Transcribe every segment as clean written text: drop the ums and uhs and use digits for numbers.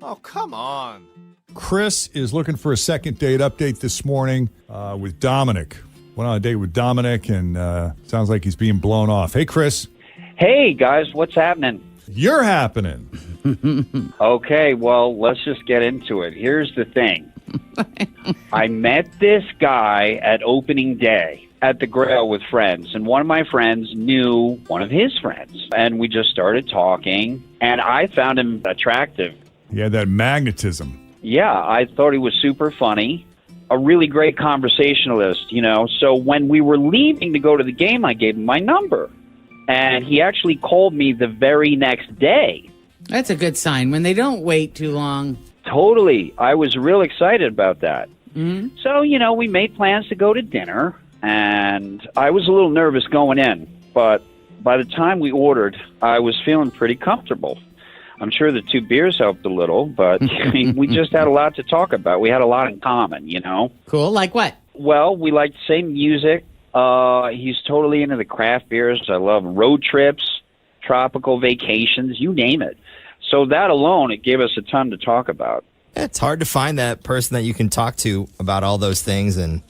Oh, come on. Chris is looking for a second date update this morning with Dominic. Went on a date with Dominic, and sounds like he's being blown off. Hey, Chris. Hey, guys, what's happening? You're happening. Okay, well, let's just get into it. Here's the thing. I met this guy at opening day at the Grail with friends, and one of my friends knew one of his friends, and we just started talking, and I found him attractive. He had that magnetism. Yeah, I thought he was super funny, a really great conversationalist, you know. So when we were leaving to go to the game, I gave him my number, and he actually called me the very next day. That's a good sign when they don't wait too long. Totally. I was real excited about that. Mm-hmm. So, you know, we made plans to go to dinner, and I was a little nervous going in, but by the time we ordered, I was feeling pretty comfortable. I'm sure the 2 beers helped a little, but we just had a lot to talk about. We had a lot in common, you know? Cool. Like what? Well, we like the same music. He's totally into the craft beers. I love road trips, tropical vacations, you name it. So that alone, it gave us a ton to talk about. It's hard to find that person that you can talk to about all those things and,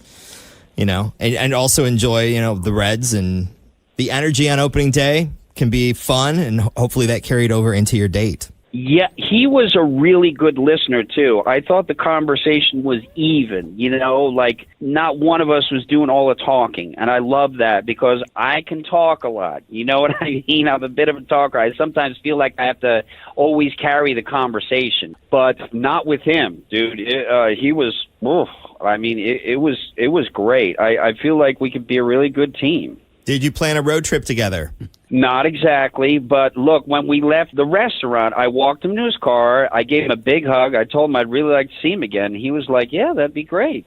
you know, and also enjoy, you know, the Reds, and the energy on opening day can be fun, and hopefully that carried over into your date. Yeah, he was a really good listener, too. I thought the conversation was even, you know, like not one of us was doing all the talking. And I love that because I can talk a lot. You know what I mean? I'm a bit of a talker. I sometimes feel like I have to always carry the conversation, but not with him, dude. He was, it was great. I feel like we could be a really good team. Did you plan a road trip together? Not exactly, but look, when we left the restaurant, I walked him to his car. I gave him a big hug. I told him I'd really like to see him again. He was like, yeah, that'd be great.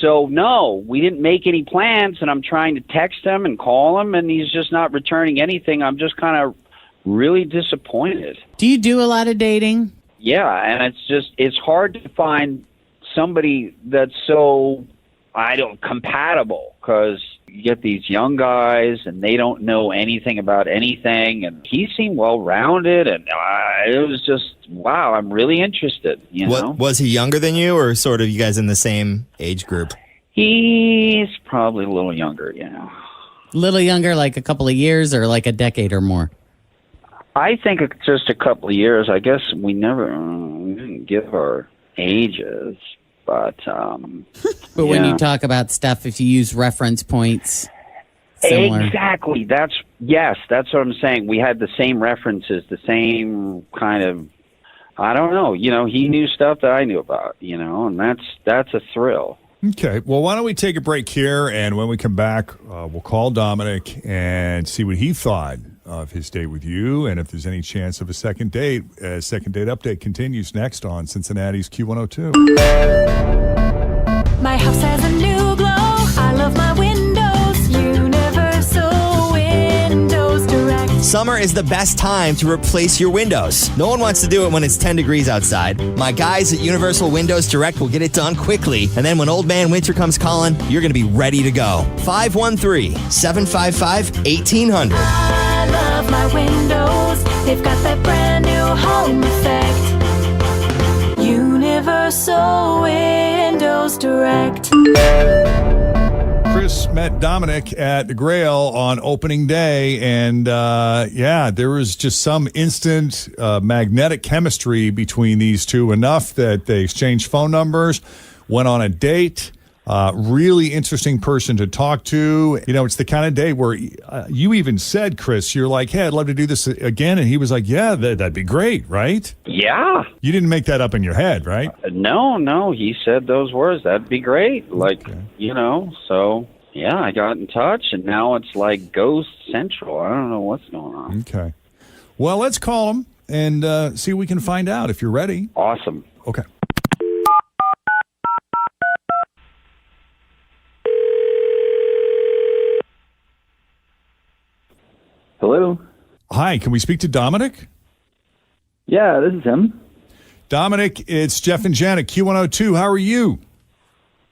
So, no, we didn't make any plans, and I'm trying to text him and call him, and he's just not returning anything. I'm just kind of really disappointed. Do you do a lot of dating? Yeah, and it's hard to find somebody that's so, compatible, because you get these young guys and they don't know anything about anything, and he seemed well-rounded, and it was just, wow, I'm really interested, you know? Was he younger than you, or sort of you guys in the same age group? He's probably a little younger, yeah. A little younger, like a couple of years, or like a decade or more? I think it's just a couple of years. I guess we didn't give our ages. But when you talk about stuff, if you use reference points, similar. Exactly. That's what I'm saying. We had the same references, the same kind of, I don't know, you know, he knew stuff that I knew about, you know, and that's a thrill. Okay. Well, why don't we take a break here, and when we come back, we'll call Dominic and see what he thought of his date with you, and if there's any chance of a second date. Second date update continues next on Cincinnati's Q102. My house has a new glow. I love my windows. Universal Windows Direct. Summer is the best time to replace your windows. No one wants to do it when it's 10 degrees outside. My guys at Universal Windows Direct will get it done quickly, and then when old man winter comes calling, you're going to be ready to go. 513-755-1800. I love my windows. They've got that brand new home effect. Universal Windows Direct. Chris met Dominic at the Grail on opening day, and there was just some instant magnetic chemistry between these two, enough that they exchanged phone numbers, went on a date. Really interesting person to talk to. You know, it's the kind of day where you even said, Chris, you're like, hey, I'd love to do this again. And he was like, yeah, that'd be great, right? Yeah. You didn't make that up in your head, right? No. He said those words. That'd be great. Like, you know, so, yeah, I got in touch, and now it's like Ghost Central. I don't know what's going on. Okay. Well, let's call him and see what we can find out if you're ready. Awesome. Okay. Hello? Hi, can we speak to Dominic? Yeah, this is him. Dominic, it's Jeff and Jenn at Q102. How are you?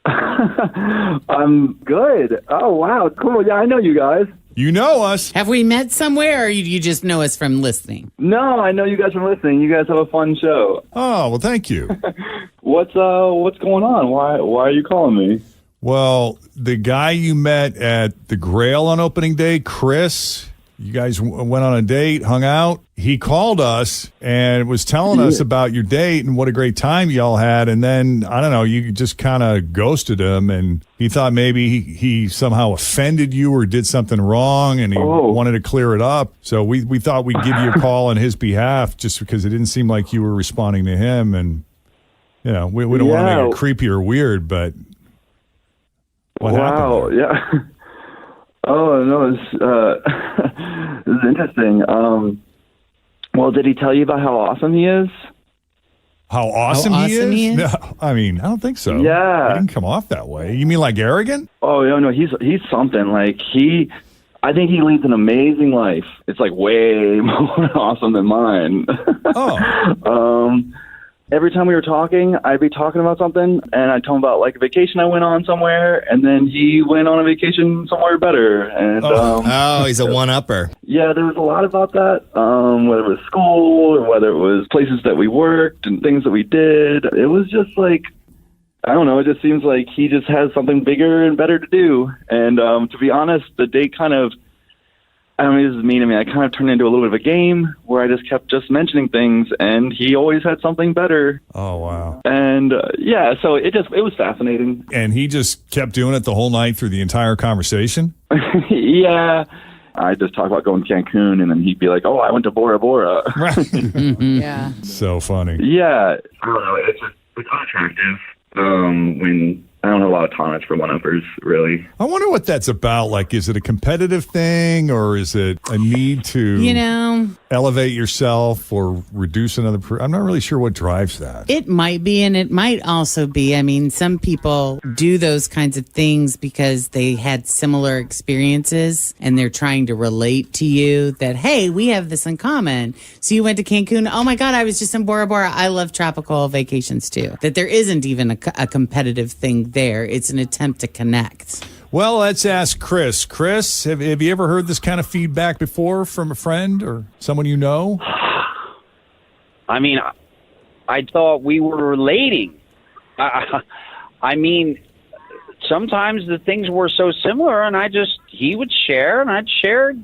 I'm good. Oh, wow, cool. Yeah, I know you guys. You know us. Have we met somewhere, or you just know us from listening? No, I know you guys are listening. You guys have a fun show. Oh, well, thank you. What's going on? Why are you calling me? Well, the guy you met at the Grail on opening day, Chris, you guys went on a date, hung out. He called us and was telling us about your date and what a great time y'all had. And then, I don't know, you just kind of ghosted him, and he thought maybe he somehow offended you or did something wrong, and he wanted to clear it up. So we thought we'd give you a call on his behalf just because it didn't seem like you were responding to him. And, we don't want to make it creepy or weird, but what happened there? Yeah. Oh, no, this is interesting. Well, did he tell you about how awesome he is? How awesome he is? No, I mean, I don't think so. Yeah. He didn't come off that way. You mean like arrogant? Oh, no, he's something. Like, I think he leads an amazing life. It's like way more awesome than mine. Oh. Every time we were talking, I'd be talking about something, and I'd tell him about like a vacation I went on somewhere, and then he went on a vacation somewhere better. And he's a one-upper. Yeah, there was a lot about that, whether it was school or whether it was places that we worked and things that we did. It was just like, I don't know, it just seems like he just has something bigger and better to do. And to be honest, the date kind of, I don't know, this is mean. I mean, I kind of turned into a little bit of a game where I just kept mentioning things, and he always had something better. Oh, wow. And so it was fascinating. And he just kept doing it the whole night through the entire conversation? Yeah. I just talk about going to Cancun, and then he'd be like, "Oh, I went to Bora Bora." Yeah. So funny. Yeah. I don't know. It's unattractive when I don't have a lot of tolerance for one-uppers, really. I wonder what that's about. Like, is it a competitive thing, or is it a need to, elevate yourself or reduce another? I'm not really sure what drives that. It might be, and it might also be. I mean, some people do those kinds of things because they had similar experiences, and they're trying to relate to you that, hey, we have this in common. So you went to Cancun. Oh my God, I was just in Bora Bora. I love tropical vacations too. That there isn't even a competitive thing there. It's an attempt to connect. Well, let's ask Chris. Chris, have you ever heard this kind of feedback before from a friend or someone you know? I mean, I thought we were relating. I mean, sometimes the things were so similar, and he would share, and I'd share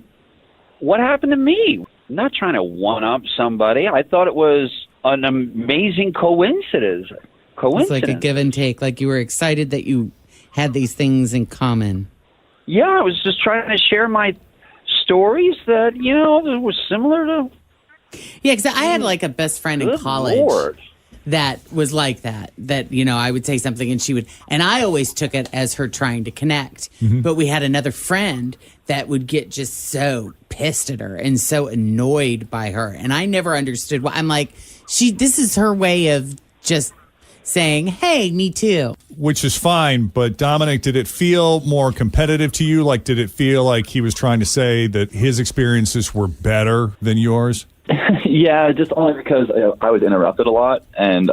what happened to me. I'm not trying to one-up somebody. I thought it was an amazing coincidence. It's like a give and take. Like you were excited that you had these things in common. Yeah, I was just trying to share my stories that, that was similar to... Yeah, because I had like a best friend in college that was like that, I would say something and she would... And I always took it as her trying to connect. Mm-hmm. But we had another friend that would get just so pissed at her and so annoyed by her. And I never understood why. I'm like, this is her way of just... saying, hey, me too. Which is fine, but Dominic, did it feel more competitive to you? Like, did it feel like he was trying to say that his experiences were better than yours? Yeah, just only because I was interrupted a lot and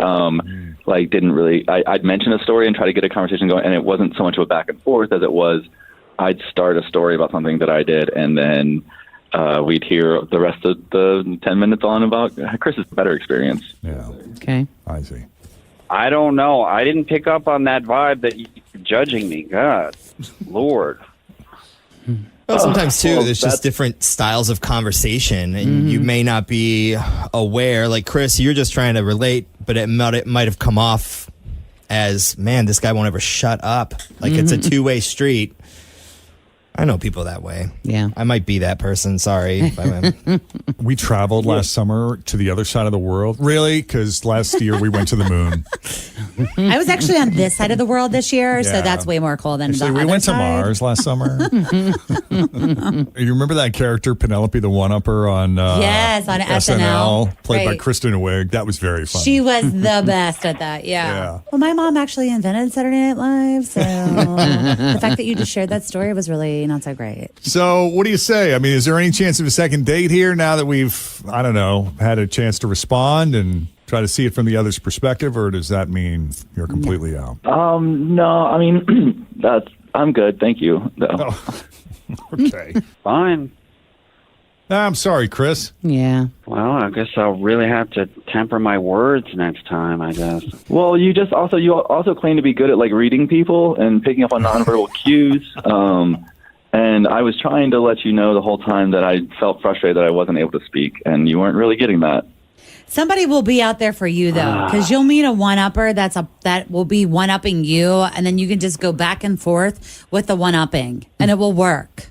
didn't really, I'd mention a story and try to get a conversation going, and it wasn't so much of a back and forth as it was I'd start a story about something that I did, and then we'd hear the rest of the 10 minutes on about Chris's better experience. Yeah. Okay. I see. I don't know. I didn't pick up on that vibe that you're judging me. God, Lord. Well, sometimes, too, there's just different styles of conversation, and you may not be aware. Like, Chris, you're just trying to relate, but it might have come off as, man, this guy won't ever shut up. Like, it's a two-way street. I know people that way. Yeah. I might be that person. Sorry. If I am. We traveled last summer to the other side of the world. Really? Because last year we went to the moon. I was actually on this side of the world this year, so that's way more cool than actually, the we other went side. to Mars last summer. You remember that character, Penelope the One-Upper on yes, on SNL. Played by Right. Kristen Wiig. That was very funny. She was the best at that, yeah. Well, my mom actually invented Saturday Night Live, so the fact that you just shared that story was really not so great. So what do you say? I mean, is there any chance of a second date here now that we've, I don't know, had a chance to respond and try to see it from the other's perspective, or does that mean you're completely out? No, I mean, I'm good. Thank you. No. Oh. Okay. Fine. I'm sorry, Chris. Yeah. Well, I guess I'll really have to temper my words next time, I guess. Well, you also claim to be good at like reading people and picking up on nonverbal cues. And I was trying to let you know the whole time that I felt frustrated that I wasn't able to speak, and you weren't really getting that. Somebody will be out there for you though, because you'll meet a one-upper that will be one-upping you, and then you can just go back and forth with the one-upping, and it will work.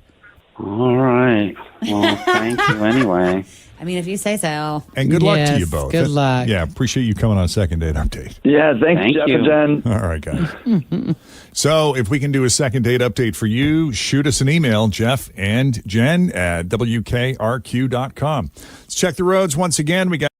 All right. Well, thank you anyway. I mean, if you say so. And good luck to Yes, you both. good luck. Yeah, appreciate you coming on Second Date Update. Yeah, thanks, Thank Jeff you. and Jen. All right, guys. So if we can do a Second Date Update for you, shoot us an email, Jeff and Jen at WKRQ.com. Let's check the roads once again. We got